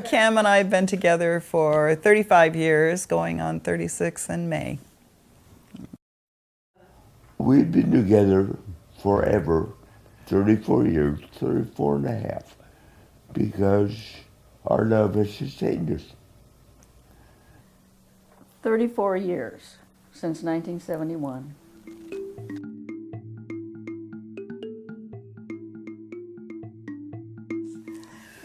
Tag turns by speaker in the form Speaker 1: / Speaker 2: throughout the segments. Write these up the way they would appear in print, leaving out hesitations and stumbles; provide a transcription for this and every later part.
Speaker 1: Cam and I have been together for 35 years, going on 36 in May.
Speaker 2: We've been together forever, 34 years, 34 and a half, because our love has sustained us.
Speaker 3: 34 years since 1971.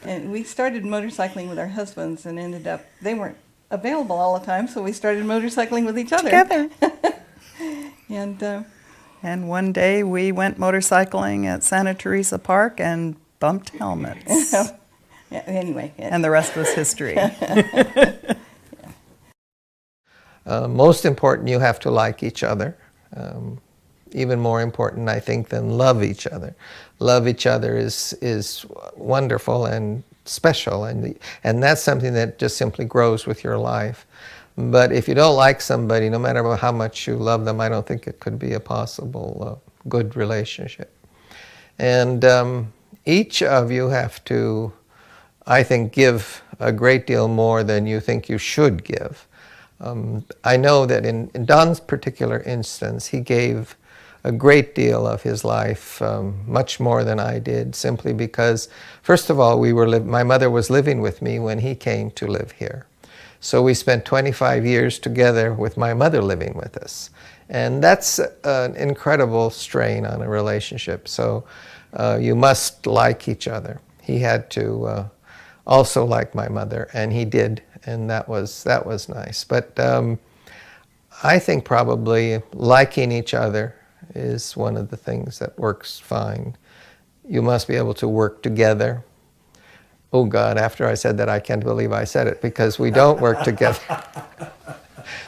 Speaker 4: And we started motorcycling with our husbands and ended up, they weren't available all the time, so we started motorcycling with each other.
Speaker 1: Together.
Speaker 4: And
Speaker 1: one day we went motorcycling at Santa Teresa Park and bumped helmets.
Speaker 4: yeah, anyway.
Speaker 1: And the rest was history.
Speaker 5: Most important, you have to like each other. Even more important, I think, than love each other. Love each other is wonderful and special, and that's something that just simply grows with your life. But if you don't like somebody, no matter how much you love them, I don't think it could be a possible good relationship. And each of you have to, I think, give a great deal more than you think you should give. I know that in Don's particular instance, he gave a great deal of his life, much more than I did, simply because, first of all, my mother was living with me when he came to live here. So we spent 25 years together with my mother living with us. And that's an incredible strain on a relationship. So you must like each other. He had to also like my mother, and he did, and that was nice. But I think probably liking each other is one of the things that works fine. You must be able to work together. Oh God, after I said that, I can't believe I said it, because we don't work together.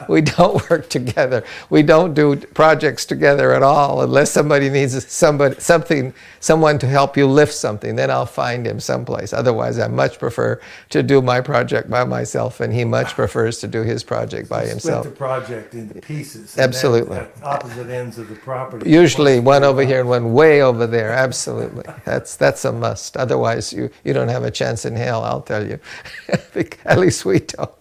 Speaker 5: We don't work together. We don't do projects together at all unless somebody needs someone to help you lift something. Then I'll find him someplace. Otherwise, I much prefer to do my project by myself, and he much prefers to do his project by himself.
Speaker 6: Split the project into pieces.
Speaker 5: Absolutely.
Speaker 6: At opposite ends of the property.
Speaker 5: Usually one over here and one way over there. Absolutely. That's a must. Otherwise, you don't have a chance in hell, I'll tell you. At least we don't.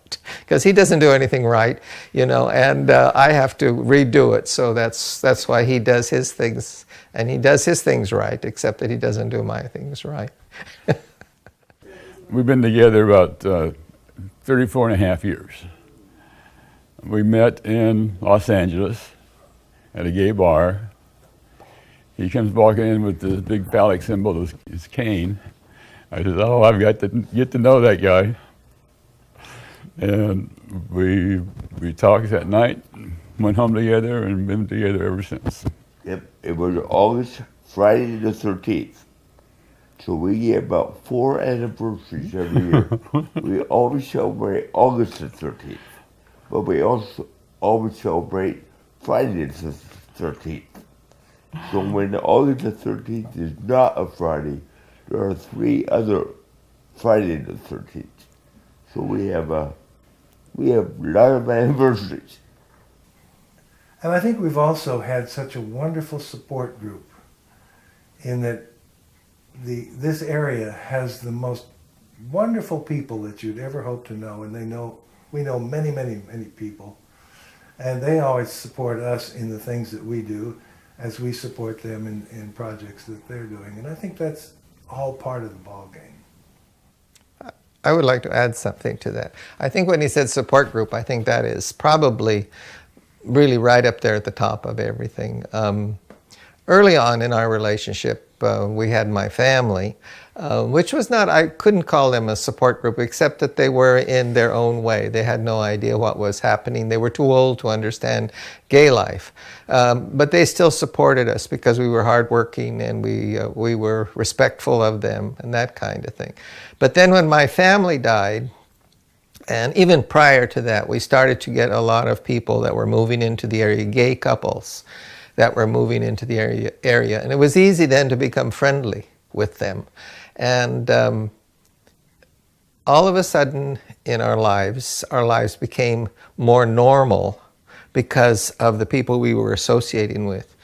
Speaker 5: Because he doesn't do anything right, and I have to redo it. So that's why he does his things, and he does his things right, except that he doesn't do my things right.
Speaker 7: We've been together about 34 and a half years. We met in Los Angeles at a gay bar. He comes walking in with this big phallic symbol, his cane. I said, "Oh, I've got to get to know that guy." And we talked that night, went home together, and been together ever since.
Speaker 2: Yep, it was Friday the 13th. So we get about 4 anniversaries every year. We always celebrate August the 13th, but we also always celebrate Friday the 13th. So when August the 13th is not a Friday, there are 3 other Friday the 13th. So we have a lot of anniversaries.
Speaker 6: And I think we've also had such a wonderful support group in that this area has the most wonderful people that you'd ever hope to know, and we know many, many, many people, and they always support us in the things that we do as we support them in projects that they're doing, and I think that's all part of the ball game.
Speaker 5: I would like to add something to that. I think when he said support group, I think that is probably really right up there at the top of everything. Early on in our relationship, we had my family, which was not, I couldn't call them a support group, except that they were in their own way. They had no idea what was happening. They were too old to understand gay life. But they still supported us because we were hardworking and we were respectful of them and that kind of thing. But then when my family died, and even prior to that, we started to get a lot of people that were moving into the area, gay couples that were moving into the area. And it was easy then to become friendly with them. And all of a sudden in our lives became more normal because of the people we were associating with.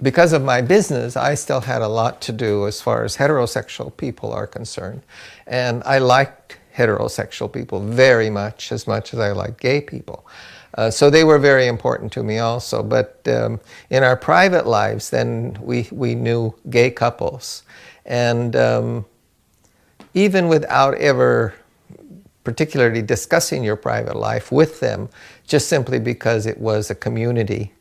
Speaker 5: Because of my business, I still had a lot to do as far as heterosexual people are concerned. And I liked heterosexual people very much as I liked gay people. So they were very important to me also. But in our private lives, then we knew gay couples. And even without ever particularly discussing your private life with them, just simply because it was a community,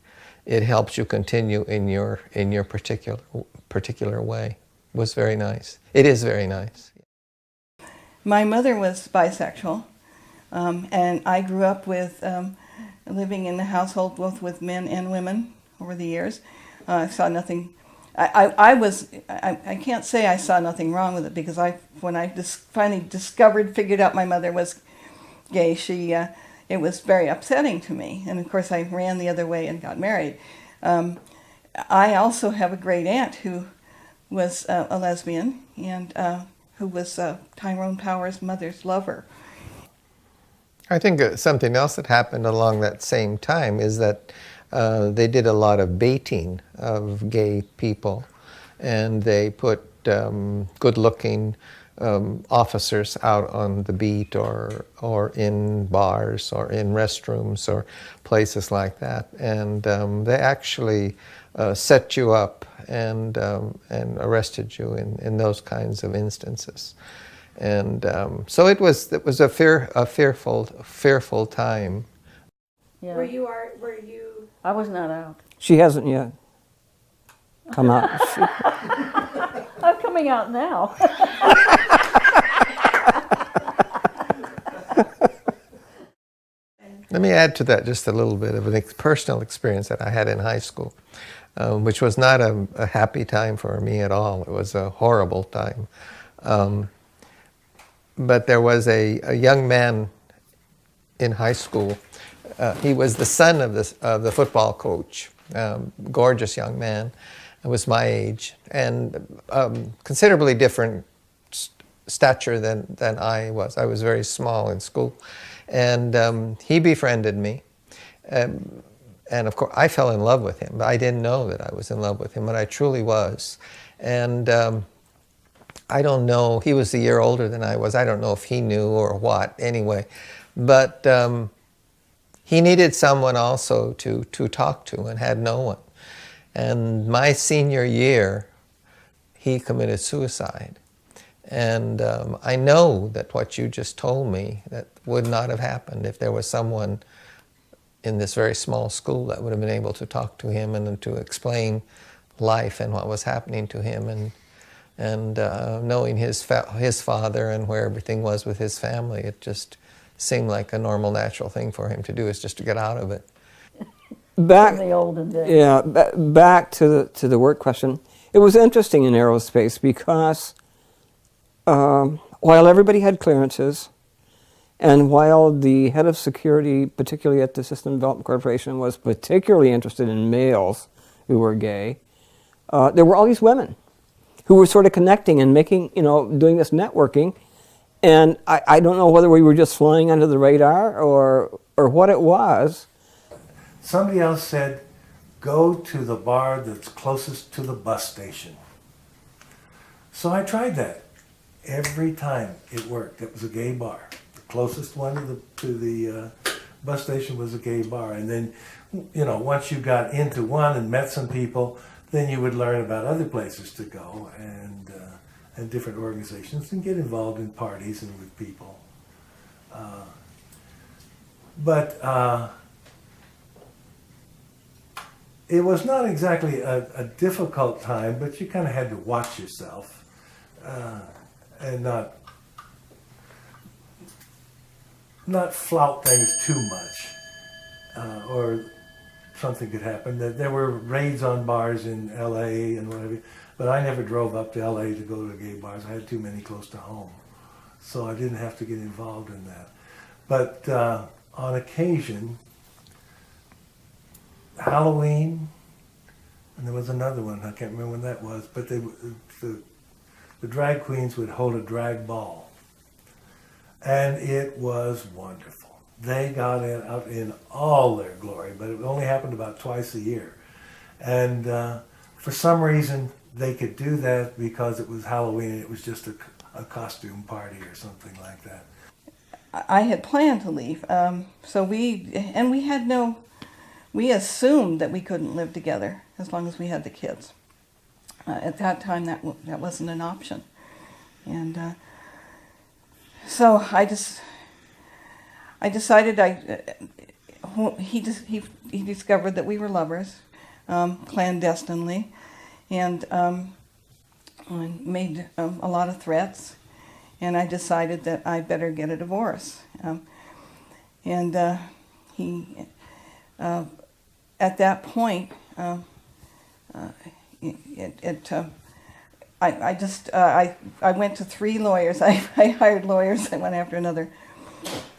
Speaker 5: it helps you continue in your particular way. It was very nice. It is very nice.
Speaker 4: My mother was bisexual, and I grew up with living in the household both with men and women over the years. I saw nothing. I can't say I saw nothing wrong with it, because when I finally figured out my mother was gay, it was very upsetting to me. And of course I ran the other way and got married. I also have a great aunt who was a lesbian, and who was Tyrone Power's mother's lover.
Speaker 5: I think something else that happened along that same time is that they did a lot of baiting of gay people, and they put good-looking officers out on the beat or in bars or in restrooms or places like that, and they actually set you up and arrested you in those kinds of instances. And so it was a fearful time.
Speaker 3: Yeah.
Speaker 8: Were you?
Speaker 3: I was not out.
Speaker 8: She hasn't yet come out.
Speaker 3: I'm coming out now.
Speaker 5: Let me add to that just a little bit of a personal experience that I had in high school, which was not a happy time for me at all. It was a horrible time. But there was a young man in high school. He was the son of the football coach, gorgeous young man. It was my age, and considerably different stature than I was. I was very small in school. And he befriended me. And of course, I fell in love with him. But I didn't know that I was in love with him, but I truly was. And I don't know, he was a year older than I was. I don't know if he knew or what, anyway. But he needed someone also to talk to, and had no one. And my senior year, he committed suicide. And I know that what you just told me, that would not have happened if there was someone in this very small school that would have been able to talk to him and to explain life and what was happening to him, and knowing his father and where everything was with his family. It just seemed like a normal, natural thing for him to do, is just to get out of it.
Speaker 3: In the olden days.
Speaker 8: Yeah, back to the work question. It was interesting in aerospace because while everybody had clearances, and while the head of security, particularly at the System Development Corporation, was particularly interested in males who were gay, there were all these women who were sort of connecting and making, doing this networking. And I don't know whether we were just flying under the radar or what it was.
Speaker 6: Somebody else said, go to the bar that's closest to the bus station. So I tried that. Every time it worked. It was a gay bar. The closest one to the bus station was a gay bar. And then, once you got into one and met some people, then you would learn about other places to go and different organizations, and get involved in parties and with people. But it was not exactly a difficult time, but you kind of had to watch yourself and not flout things too much, or something could happen. There were raids on bars in L.A. and whatever, but I never drove up to L.A. to go to gay bars. I had too many close to home, so I didn't have to get involved in that. But on occasion, Halloween, and there was another one, I can't remember when that was, but the drag queens would hold a drag ball, and it was wonderful. They got out in all their glory, but it only happened about twice a year. And for some reason, they could do that because it was Halloween and it was just a a costume party or something like that.
Speaker 4: I had planned to leave, so we assumed that we couldn't live together as long as we had the kids. At that time, that wasn't an option, and so I decided he discovered that we were lovers, clandestinely, and made a lot of threats. And I decided that I better get a divorce. He, at that point, I went to 3 lawyers. I hired lawyers. I went after another,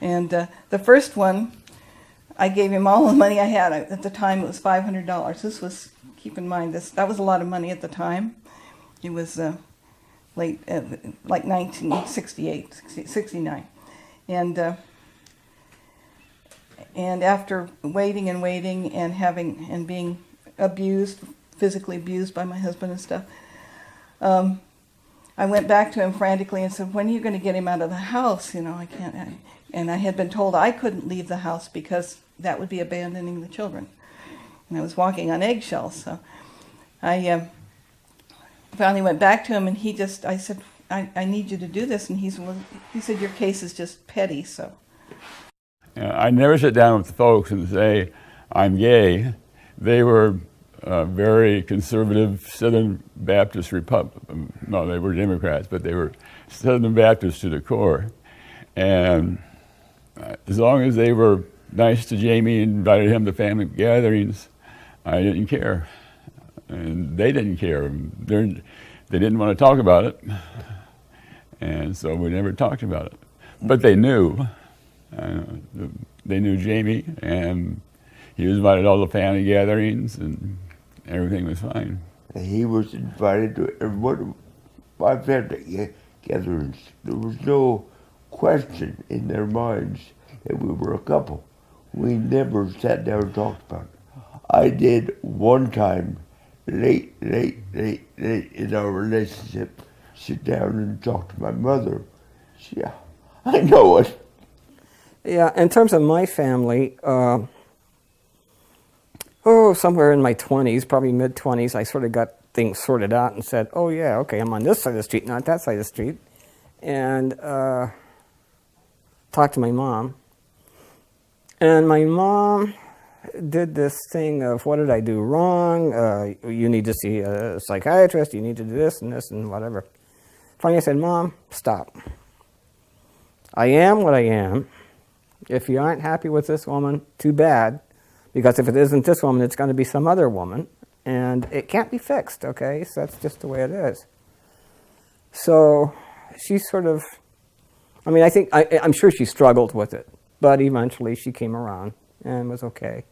Speaker 4: and the first one, I gave him all the money I had. At the time, it was $500. This was, keep in mind, that was a lot of money at the time. It was late, like 1968, 69. And after waiting and waiting and being abused, physically abused by my husband and stuff, I went back to him frantically and said, "When are you going to get him out of the house? You know, I can't." And I had been told I couldn't leave the house because that would be abandoning the children. And I was walking on eggshells. So I finally went back to him, and I said, I need you to do this. And he said, "Your case is just petty, so."
Speaker 7: I never sit down with the folks and say, I'm gay. They were very conservative Southern Baptist Republicans. No, they were Democrats, but they were Southern Baptists to the core. And as long as they were nice to Jamie and invited him to family gatherings, I didn't care. And they didn't care. They didn't want to talk about it. And so we never talked about it. But they knew. They knew Jamie, and he was invited to all the family gatherings, and everything was fine.
Speaker 2: He was invited to every one of my family gatherings. There was no question in their minds that we were a couple. We never sat down and talked about it. I did one time, late in our relationship, sit down and talk to my mother. Yeah, I know it.
Speaker 8: Yeah, in terms of my family, somewhere in my 20s, probably mid-20s, I sort of got things sorted out and said, oh yeah, okay, I'm on this side of the street, not that side of the street. And talked to my mom. And my mom did this thing of, what did I do wrong? You need to see a psychiatrist, you need to do this and whatever. Finally I said, Mom, stop. I am what I am. If you aren't happy with this woman, too bad, because if it isn't this woman, it's going to be some other woman, and it can't be fixed, okay? So that's just the way it is. So she sort of, I mean, I'm sure she struggled with it, but eventually she came around and was okay.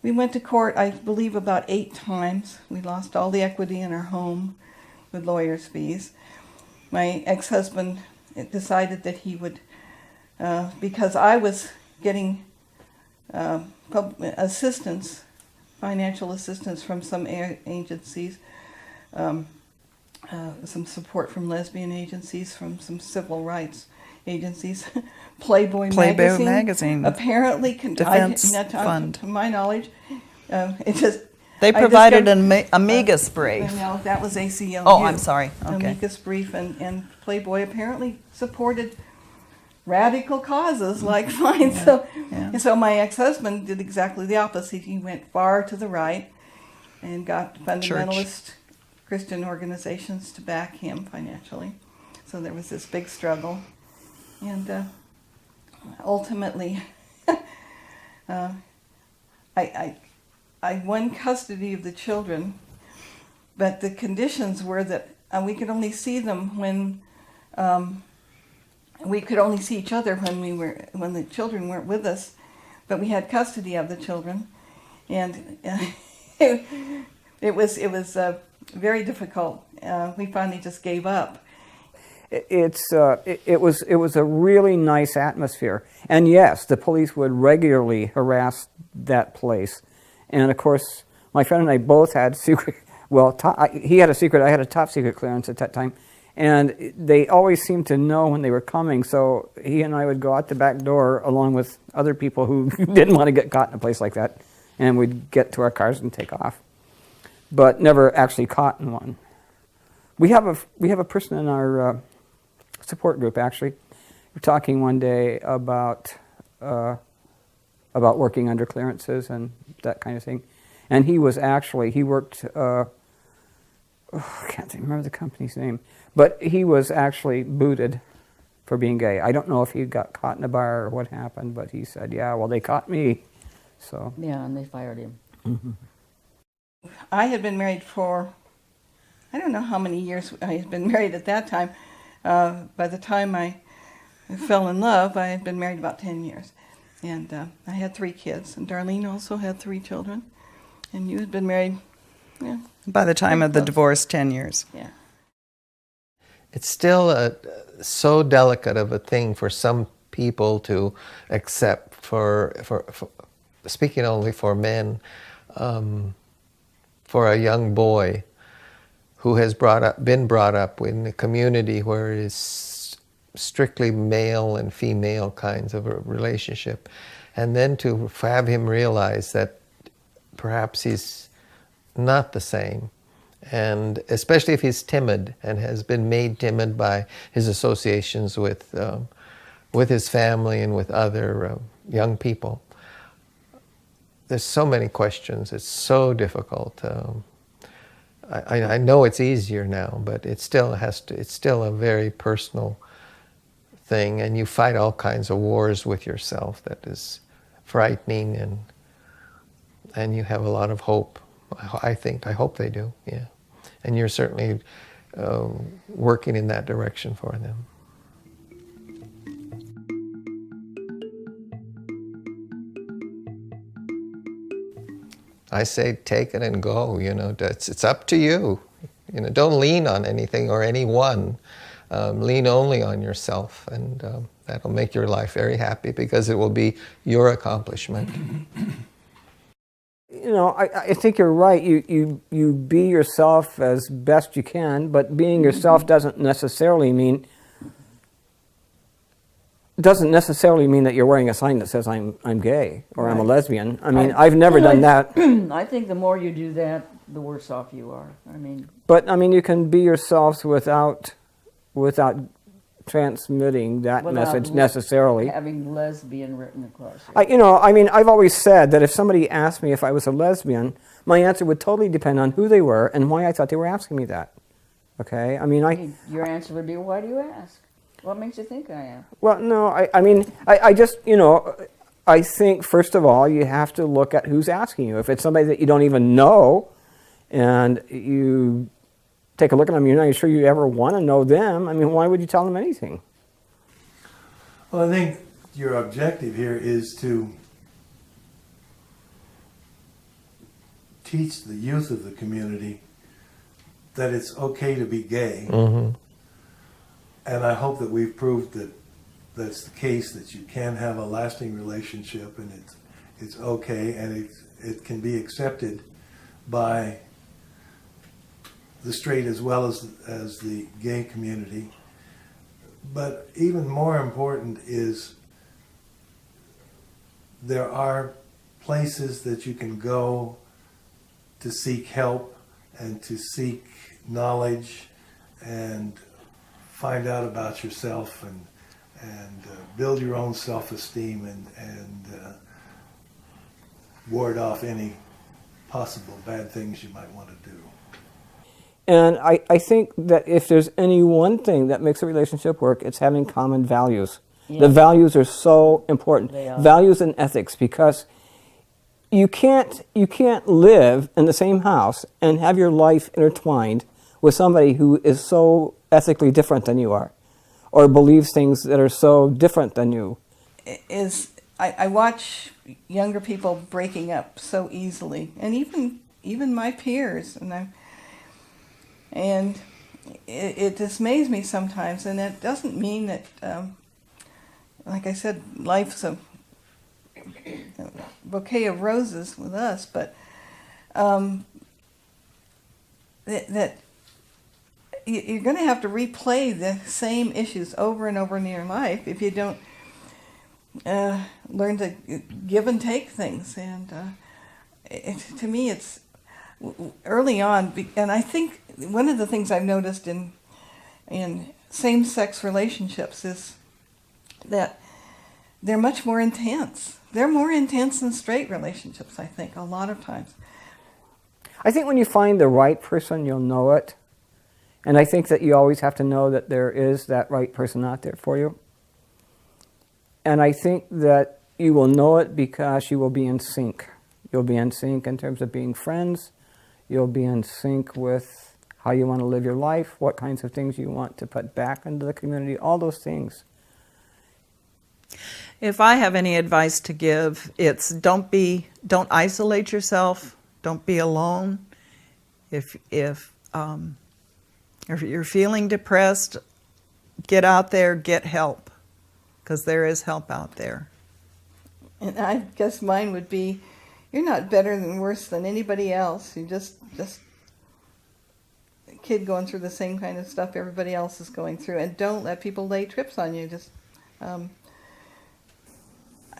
Speaker 4: We went to court, I believe, about 8 times. We lost all the equity in our home with lawyers' fees. My ex-husband decided that he would, because I was getting assistance, financial assistance from some agencies, some support from lesbian agencies, from some civil rights agencies. Playboy magazine apparently
Speaker 1: Defense Fund.
Speaker 4: To my knowledge, it just
Speaker 1: They provided an amicus brief.
Speaker 4: No, that was ACLU.
Speaker 1: Oh, I'm sorry. Okay.
Speaker 4: Amicus brief, and Playboy apparently supported radical causes like mine. So my ex-husband did exactly the opposite. He went far to the right and got fundamentalist Christian organizations to back him financially. So there was this big struggle, and ultimately, I won custody of the children, but the conditions were that we could only see them when we could only see each other when the children weren't with us, but we had custody of the children, and it was very difficult. We finally just gave up.
Speaker 8: It was a really nice atmosphere, and yes, the police would regularly harass that place, and of course, my friend and I both had secret. Well, he had a secret. I had a top secret clearance at that time, And they always seemed to know when they were coming, so he and I would go out the back door along with other people who didn't want to get caught in a place like that, and we'd get to our cars and take off, but never actually caught in one. We have a person in our support group, actually. We're talking one day about working under clearances and that kind of thing, and he worked. I can't remember the company's name, but he was actually booted for being gay. I don't know if he got caught in a bar or what happened, but he said, yeah, well, they caught me. So
Speaker 3: Yeah, and they fired him.
Speaker 8: Mm-hmm.
Speaker 4: I had been married for, I don't know how many years I had been married at that time. By the time I fell in love, I had been married about 10 years. And I had 3 kids, and Darlene also had 3 children. And you had been married, yeah.
Speaker 1: By the time of the
Speaker 4: Close.
Speaker 1: divorce, 10 years.
Speaker 4: Yeah.
Speaker 5: It's still so delicate of a thing for some people to accept. For speaking only for men, for a young boy who has been brought up in a community where it's strictly male and female kinds of a relationship, and then to have him realize that perhaps he's not the same, and especially if he's timid and has been made timid by his associations with his family and with other young people. There's so many questions. It's so difficult. I know it's easier now, but it still it's still a very personal thing, and you fight all kinds of wars with yourself that is frightening, and you have a lot of hope. I hope they do, yeah. And you're certainly working in that direction for them. I say take it and go, it's up to you. Don't lean on anything or anyone. Lean only on yourself, and that'll make your life very happy because it will be your accomplishment.
Speaker 8: I think you're right. You be yourself as best you can, but being yourself doesn't necessarily mean that you're wearing a sign that says I'm gay or I'm a lesbian. I mean, I've never done that.
Speaker 3: I think the more you do that, the worse off you are.
Speaker 8: But you can be yourself without transmitting that message necessarily.
Speaker 3: Having lesbian written across it.
Speaker 8: I've always said that if somebody asked me if I was a lesbian, my answer would totally depend on who they were and why I thought they were asking me that. Okay?
Speaker 3: Your answer would be, why do you ask? What makes you think I am?
Speaker 8: Well, no, I just, I think, first of all, you have to look at who's asking you. If it's somebody that you don't even know, and you take a look at them, you're not sure you ever want to know them, why would you tell them anything?
Speaker 6: Well, I think your objective here is to teach the youth of the community that it's okay to be gay. Mm-hmm. And I hope that we've proved that that's the case, that you can have a lasting relationship and it's okay, and it can be accepted by the straight as well as the gay community. But even more important is there are places that you can go to seek help and to seek knowledge and find out about yourself and build your own self-esteem and ward off any possible bad things you might want to do.
Speaker 8: And I think that if there's any one thing that makes a relationship work, it's having common values. Yeah. The values are so important. They are. Values and ethics, because you can't live in the same house and have your life intertwined with somebody who is so ethically different than you are, or believes things that are so different than you.
Speaker 4: I watch younger people breaking up so easily, and even my peers, and it dismays me sometimes. And it doesn't mean that, like I said, life's a bouquet of roses with us, but that you're going to have to replay the same issues over and over in your life if you don't learn to give and take things. And to me, it's early on, and I think one of the things I've noticed in same-sex relationships is that they're much more intense. They're more intense than straight relationships, I think, a lot of times.
Speaker 8: I think when you find the right person, you'll know it. And I think that you always have to know that there is that right person out there for you. And I think that you will know it because you will be in sync. You'll be in sync in terms of being friends. You'll be in sync with how you want to live your life, what kinds of things you want to put back into the community, all those things.
Speaker 1: If I have any advice to give, it's don't isolate yourself. Don't be alone. If you're feeling depressed, get out there, get help, because there is help out there.
Speaker 4: And I guess mine would be, you're not better than worse than anybody else. You're just a kid going through the same kind of stuff everybody else is going through. And don't let people lay trips on you.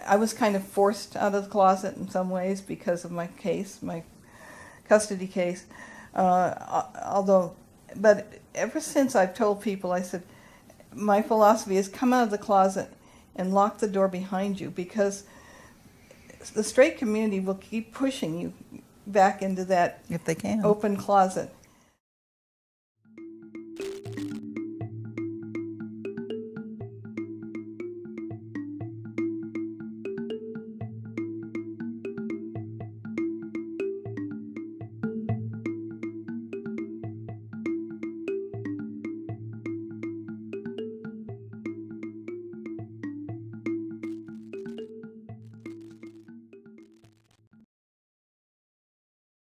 Speaker 4: I was kind of forced out of the closet in some ways because of my case, my custody case. But ever since I've told people, I said, my philosophy is come out of the closet and lock the door behind you, because the straight community will keep pushing you back into that
Speaker 1: If they can.
Speaker 4: open closet.